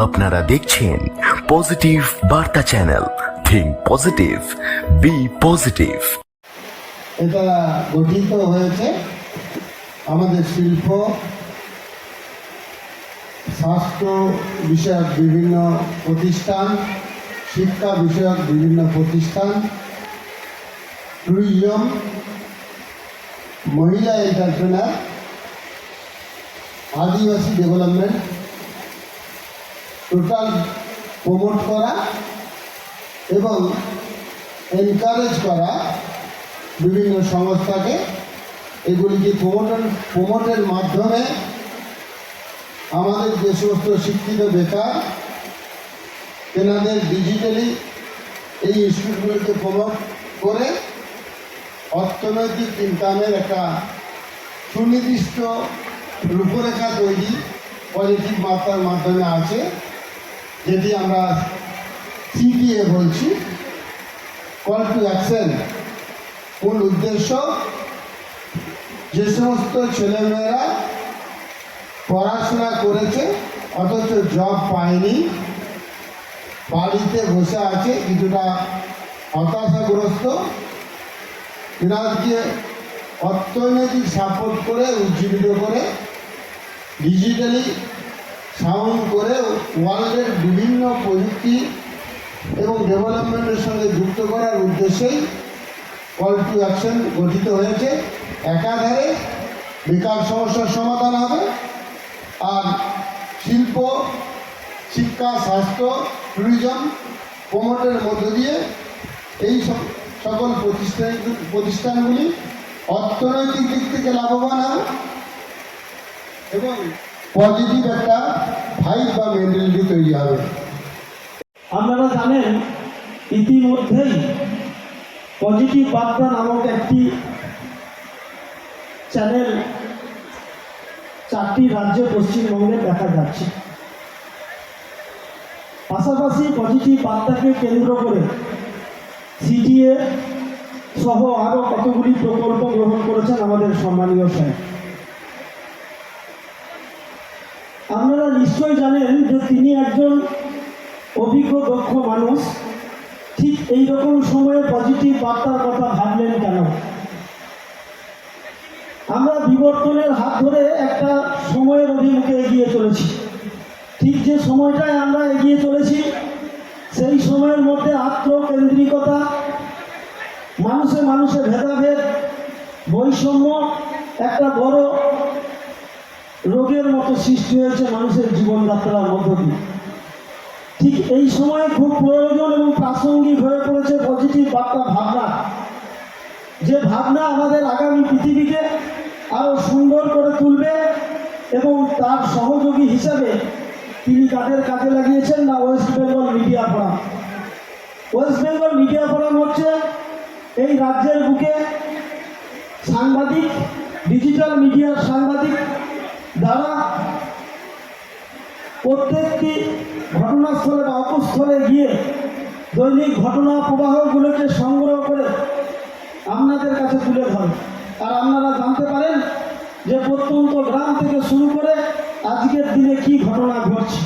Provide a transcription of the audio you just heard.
আপনারা দেখছেন পজিটিভ বার্তা channel. Think positive, be positive. এটা গঠিত হয়েছে আমাদের শিল্প, স্বাস্থ্য বিষয়ক বিভিন্ন প্রতিষ্ঠান, শিক্ষা বিষয়ক বিভিন্ন প্রতিষ্ঠান, ট্যুরিজম, মহিলা এন্টারপ্রেনার, আদিবাসী ডেভেলপমেন্ট টোটাল প্রমোট করা এবং এনকারেজ করা বিভিন্ন সংস্থাকে এগুলিকে প্রমোটের মাধ্যমে আমাদের যে সমস্ত শিক্ষিত বেকার তেনাদের ডিজিটালি এই ইনস্টিটিউটগুলিকে প্রমোট করে অর্থনৈতিক ইনকামের একটা সুনির্দিষ্ট রূপরেখা তৈরি পজিটিভ বার্তার মাধ্যমে আছে, যেটি আমরা সিটিএ বলছি, কল টু অ্যাকশন। মূল উদ্দেশ্য, যে সমস্ত ছেলেমেয়েরা পড়াশোনা করেছে অথচ জব পায়নি, বাড়িতে বসে আছে, কিছুটা হতাশাগ্রস্ত, এনাদেরকে অর্থনৈতিক সাপোর্ট করে উজ্জীবিত করে ডিজিটালি সাউন্ড করে ওয়ার্ল্ডের বিভিন্ন প্রযুক্তি এবং ডেভেলপমেন্টের সঙ্গে যুক্ত করার উদ্দেশ্যেই কল টু অ্যাকশন গঠিত হয়েছে। একাধারে বেকার সমস্যার সমাধান হবে, আর শিল্প, শিক্ষা, স্বাস্থ্য, ট্যুরিজম প্রমোটের মধ্য দিয়ে এই সকল প্রতিষ্ঠানগুলি অর্থনৈতিক দিক থেকে লাভবান হবে এবং পজিটিভ একটা ভাইব বা মেন্টালিটি তৈরি হবে। আপনারা জানেন ইতিমধ্যেই পজিটিভ বার্তা নামক একটি চ্যানেল 4টি রাজ্যে পশ্চিমবঙ্গে দেখা যাচ্ছে। পাশাপাশি পজিটিভ বার্তাকে কেন্দ্র করে সিটিএ সহ আরও কতগুলি প্রকল্প গ্রহণ করেছেন আমাদের সম্মানীয় সাহেব। আপনারা নিশ্চয়ই জানেন যে তিনি একজন অভিজ্ঞ দক্ষ মানুষ। ঠিক এই রকম সময়ে পজিটিভ বার্তার কথা ভাবলেন কেন? আমরা বিবর্তনের হাত ধরে একটা সময়ের অভিমুখে এগিয়ে চলেছি। ঠিক যে সময়টায় আমরা এগিয়ে চলেছি, সেই সময়ের মধ্যে আত্মকেন্দ্রিকতা, মানুষে মানুষে ভেদাভেদ, বৈষম্য একটা বড় রোগের মতো সৃষ্টি হয়েছে মানুষের জীবনযাত্রার মধ্য দিয়ে। ঠিক এই সময়ে খুব প্রয়োজন এবং প্রাসঙ্গিক হয়ে পড়েছে পজিটিভ বার্তা ভাবনা, যে ভাবনা আমাদের আগামী পৃথিবীকে আরও সুন্দর করে তুলবে। এবং তার সহযোগী হিসাবে তিনি কাদের কাজে লাগিয়েছেন না, West Bengal media forum. West Bengal media forum হচ্ছে এই রাজ্যের বুকে সাংবাদিক, ডিজিটাল মিডিয়ার সাংবাদিক দ্বারা প্রত্যেকটি ঘটনাস্থলে বা অকুস্থলে গিয়ে দৈনিক ঘটনা প্রবাহগুলোকে সংগ্রহ করে আপনাদের কাছে তুলে ধরে। আর আপনারা জানতে পারেন যে প্রত্যন্ত গ্রাম থেকে শুরু করে আজকের দিনে কি ঘটনা ঘটছে।